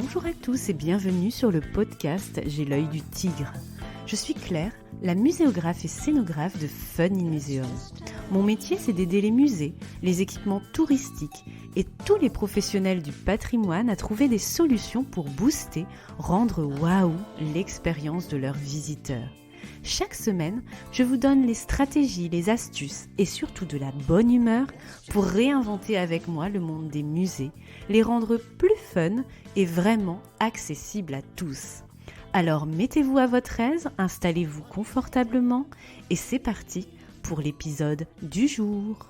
Bonjour à tous et bienvenue sur le podcast J'ai l'œil du tigre. Je suis Claire, la muséographe et scénographe de Fun in Museum. Mon métier, c'est d'aider les musées, les équipements touristiques et tous les professionnels du patrimoine à trouver des solutions pour booster, rendre waouh l'expérience de leurs visiteurs. Chaque semaine, je vous donne les stratégies, les astuces et surtout de la bonne humeur pour réinventer avec moi le monde des musées, les rendre plus fun et vraiment accessibles à tous. Alors mettez-vous à votre aise, installez-vous confortablement et c'est parti pour l'épisode du jour.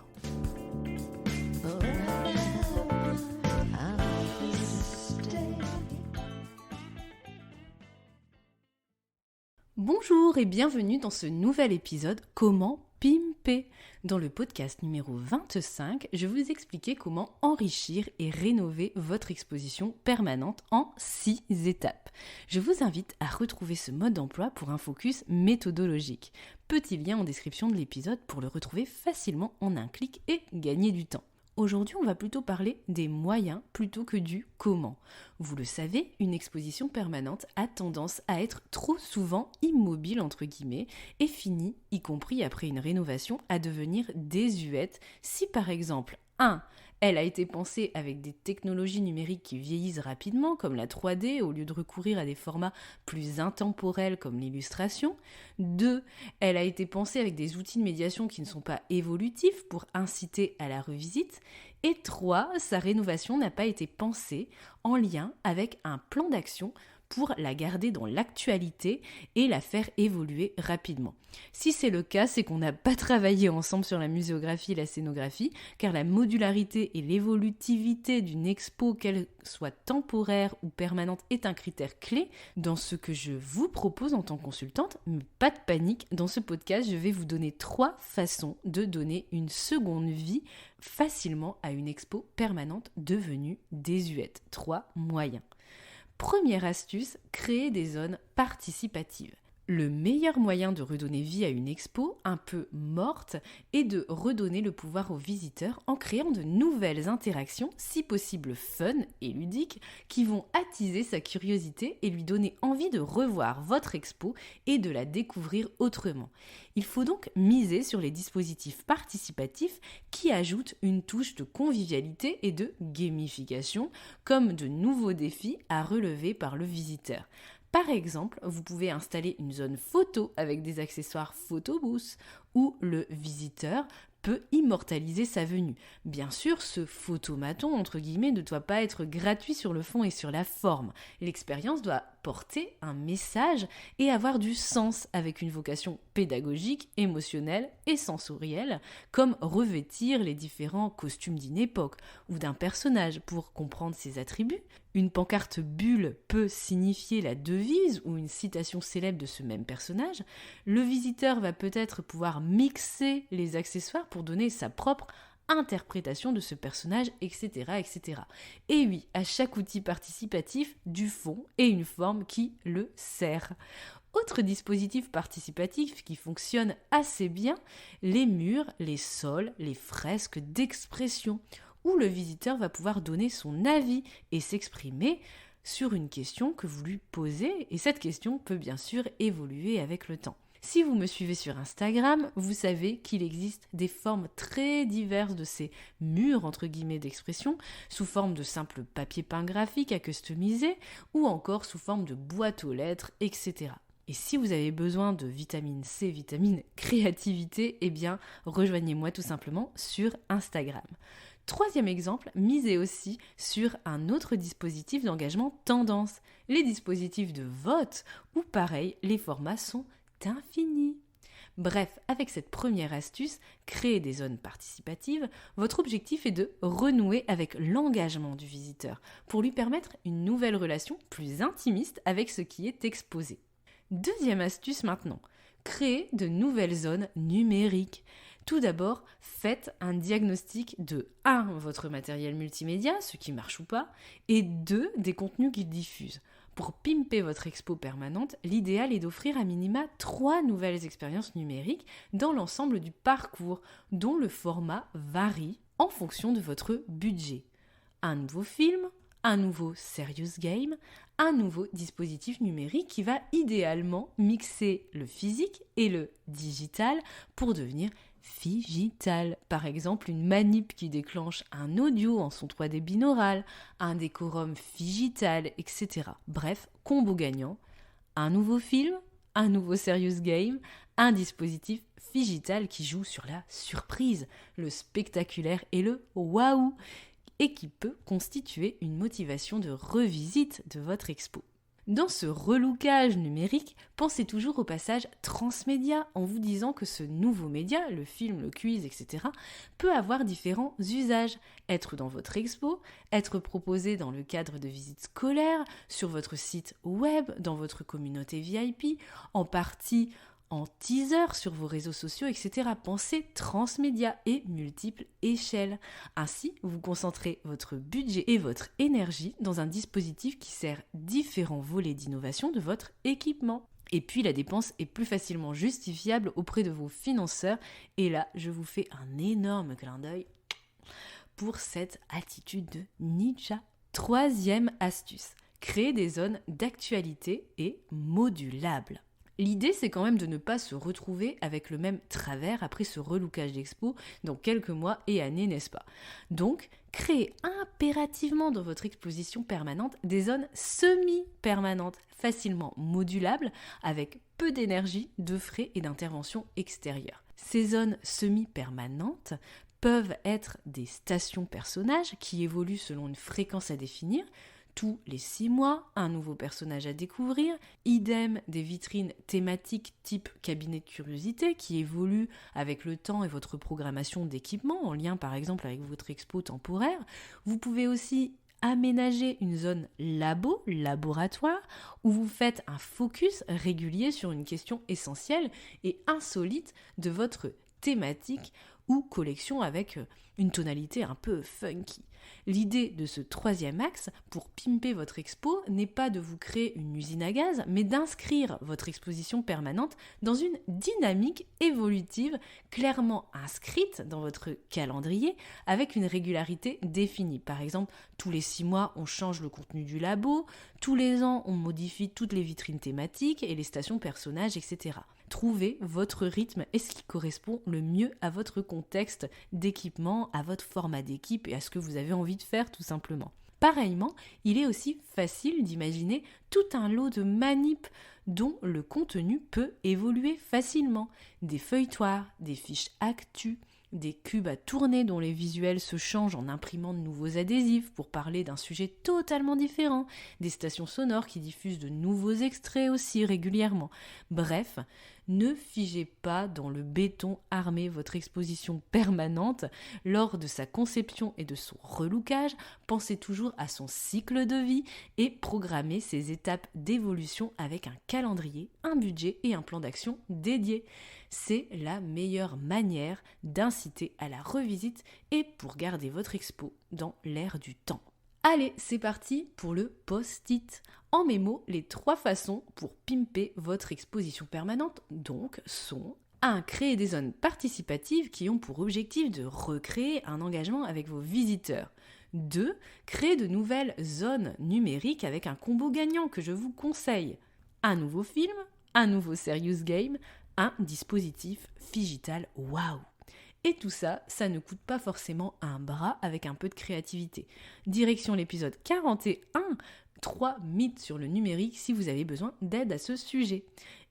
Bonjour et bienvenue dans ce nouvel épisode Comment pimper. Dans le podcast numéro 25, je vais vous expliquer comment enrichir et rénover votre exposition permanente en 6 étapes. Je vous invite à retrouver ce mode d'emploi pour un focus méthodologique. Petit lien en description de l'épisode pour le retrouver facilement en un clic et gagner du temps. Aujourd'hui, on va plutôt parler des moyens plutôt que du comment. Vous le savez, une exposition permanente a tendance à être trop souvent immobile entre guillemets et finit, y compris après une rénovation, à devenir désuète si par exemple 1. Elle a été pensée avec des technologies numériques qui vieillissent rapidement, comme la 3D, au lieu de recourir à des formats plus intemporels comme l'illustration. 2. Elle a été pensée avec des outils de médiation qui ne sont pas évolutifs pour inciter à la revisite. Et 3. Sa rénovation n'a pas été pensée en lien avec un plan d'action pour la garder dans l'actualité et la faire évoluer rapidement. Si c'est le cas, c'est qu'on n'a pas travaillé ensemble sur la muséographie et la scénographie, car la modularité et l'évolutivité d'une expo, qu'elle soit temporaire ou permanente, est un critère clé dans ce que je vous propose en tant que consultante. Mais pas de panique, dans ce podcast, je vais vous donner 3 façons de donner une seconde vie facilement à une expo permanente devenue désuète. 3 moyens. Première astuce, créer des zones participatives. Le meilleur moyen de redonner vie à une expo un peu morte est de redonner le pouvoir aux visiteurs en créant de nouvelles interactions, si possible fun et ludiques, qui vont attiser sa curiosité et lui donner envie de revoir votre expo et de la découvrir autrement. Il faut donc miser sur les dispositifs participatifs qui ajoutent une touche de convivialité et de gamification, comme de nouveaux défis à relever par le visiteur. Par exemple, vous pouvez installer une zone photo avec des accessoires photobooth où le visiteur peut immortaliser sa venue. Bien sûr, ce photomaton, entre guillemets, ne doit pas être gratuit sur le fond et sur la forme. L'expérience doit porter un message et avoir du sens avec une vocation pédagogique, émotionnelle et sensorielle, comme revêtir les différents costumes d'une époque ou d'un personnage pour comprendre ses attributs. Une pancarte bulle peut signifier la devise ou une citation célèbre de ce même personnage. Le visiteur va peut-être pouvoir mixer les accessoires pour donner sa propre interprétation de ce personnage, etc., etc. Et oui, à chaque outil participatif, du fond et une forme qui le sert. Autre dispositif participatif qui fonctionne assez bien, les murs, les sols, les fresques d'expression, où le visiteur va pouvoir donner son avis et s'exprimer sur une question que vous lui posez, et cette question peut bien sûr évoluer avec le temps. Si vous me suivez sur Instagram, vous savez qu'il existe des formes très diverses de ces murs entre guillemets d'expression, sous forme de simple papier peint graphique à customiser, ou encore sous forme de boîte aux lettres, etc. Et si vous avez besoin de vitamine C, vitamine créativité, eh bien rejoignez-moi tout simplement sur Instagram. Troisième exemple, misez aussi sur un autre dispositif d'engagement tendance, les dispositifs de vote, où pareil, les formats sont infinis. Bref, avec cette première astuce, créer des zones participatives, votre objectif est de renouer avec l'engagement du visiteur pour lui permettre une nouvelle relation plus intimiste avec ce qui est exposé. Deuxième astuce maintenant, créer de nouvelles zones numériques. Tout d'abord, faites un diagnostic de 1. Votre matériel multimédia, ce qui marche ou pas, et 2. Des contenus qu'il diffuse. Pour pimper votre expo permanente, l'idéal est d'offrir à minima 3 nouvelles expériences numériques dans l'ensemble du parcours, dont le format varie en fonction de votre budget. Un nouveau film, un nouveau serious game, un nouveau dispositif numérique qui va idéalement mixer le physique et le digital pour devenir Figital. Par exemple, une manip qui déclenche un audio en son 3D binaural, un décorum Figital, etc. Bref, combo gagnant, un nouveau film, un nouveau serious game, un dispositif Figital qui joue sur la surprise, le spectaculaire et le waouh, et qui peut constituer une motivation de revisite de votre expo. Dans ce relookage numérique, pensez toujours au passage transmédia en vous disant que ce nouveau média, le film, le quiz, etc., peut avoir différents usages. Être dans votre expo, être proposé dans le cadre de visites scolaires, sur votre site web, dans votre communauté VIP, en partie en teaser sur vos réseaux sociaux, etc. Pensez transmédia et multiples échelles. Ainsi, vous concentrez votre budget et votre énergie dans un dispositif qui sert différents volets d'innovation de votre équipement. Et puis la dépense est plus facilement justifiable auprès de vos financeurs. Et là, je vous fais un énorme clin d'œil pour cette attitude de ninja. Troisième astuce, créer des zones d'actualité et modulables. L'idée, c'est quand même de ne pas se retrouver avec le même travers après ce relookage d'expo dans quelques mois et années, n'est-ce pas? Donc, créez impérativement dans votre exposition permanente des zones semi-permanentes, facilement modulables, avec peu d'énergie, de frais et d'intervention extérieure. Ces zones semi-permanentes peuvent être des stations personnages qui évoluent selon une fréquence à définir. Tous les 6 mois, un nouveau personnage à découvrir, idem des vitrines thématiques type cabinet de curiosité qui évoluent avec le temps et votre programmation d'équipement, en lien par exemple avec votre expo temporaire. Vous pouvez aussi aménager une zone laboratoire, où vous faites un focus régulier sur une question essentielle et insolite de votre thématique ou collection avec une tonalité un peu funky. L'idée de ce troisième axe pour pimper votre expo n'est pas de vous créer une usine à gaz, mais d'inscrire votre exposition permanente dans une dynamique évolutive clairement inscrite dans votre calendrier avec une régularité définie. Par exemple, tous les 6 mois, on change le contenu du labo, tous les ans, on modifie toutes les vitrines thématiques et les stations personnages, etc. Trouvez votre rythme et ce qui correspond le mieux à votre contexte d'équipement, à votre format d'équipe et à ce que vous avez envie de faire tout simplement. Pareillement, il est aussi facile d'imaginer tout un lot de manips dont le contenu peut évoluer facilement. Des feuilletoirs, des fiches actu, des cubes à tourner dont les visuels se changent en imprimant de nouveaux adhésifs pour parler d'un sujet totalement différent, des stations sonores qui diffusent de nouveaux extraits aussi régulièrement. Bref, ne figez pas dans le béton armé votre exposition permanente. Lors de sa conception et de son relookage, pensez toujours à son cycle de vie et programmez ses étapes d'évolution avec un calendrier, un budget et un plan d'action dédié. C'est la meilleure manière d'inciter à la revisite et pour garder votre expo dans l'air du temps. Allez, c'est parti pour le post-it. En mémo, les 3 façons pour pimper votre exposition permanente donc sont 1. Créer des zones participatives qui ont pour objectif de recréer un engagement avec vos visiteurs. 2. Créer de nouvelles zones numériques avec un combo gagnant que je vous conseille. Un nouveau film, un nouveau serious game, un dispositif Figital waouh. Et tout ça, ça ne coûte pas forcément un bras avec un peu de créativité. Direction l'épisode 41, 3 mythes sur le numérique si vous avez besoin d'aide à ce sujet.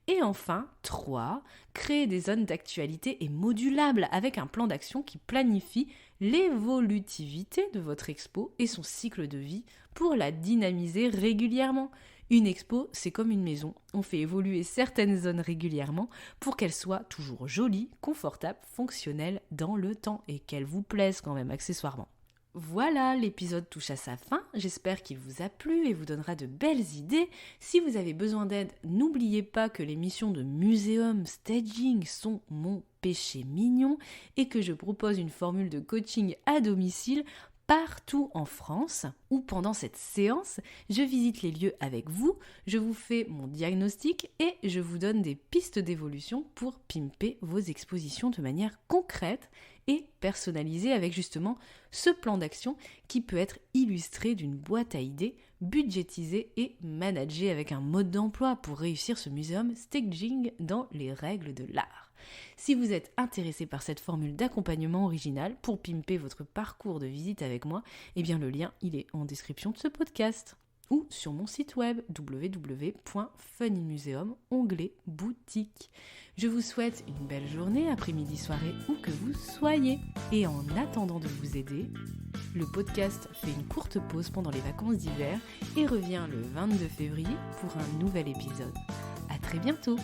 Et enfin, 3, créer des zones d'actualité et modulables avec un plan d'action qui planifie l'évolutivité de votre expo et son cycle de vie pour la dynamiser régulièrement. Une expo, c'est comme une maison. On fait évoluer certaines zones régulièrement pour qu'elles soient toujours jolies, confortables, fonctionnelles dans le temps et qu'elles vous plaisent quand même accessoirement. Voilà, l'épisode touche à sa fin. J'espère qu'il vous a plu et vous donnera de belles idées. Si vous avez besoin d'aide, n'oubliez pas que les missions de muséum staging sont mon péché mignon et que je propose une formule de coaching à domicile partout en France où pendant cette séance, je visite les lieux avec vous, je vous fais mon diagnostic et je vous donne des pistes d'évolution pour pimper vos expositions de manière concrète et personnalisée avec justement ce plan d'action qui peut être illustré d'une boîte à idées, budgétisée et managée avec un mode d'emploi pour réussir ce muséum staging dans les règles de l'art. Si vous êtes intéressé par cette formule d'accompagnement original pour pimper votre parcours de visite avec moi, eh bien le lien il est en description de ce podcast ou sur mon site web www.funinmuseum, onglet boutique. Je vous souhaite une belle journée, après-midi, soirée, où que vous soyez. Et en attendant de vous aider, le podcast fait une courte pause pendant les vacances d'hiver et revient le 22 février pour un nouvel épisode. À très bientôt!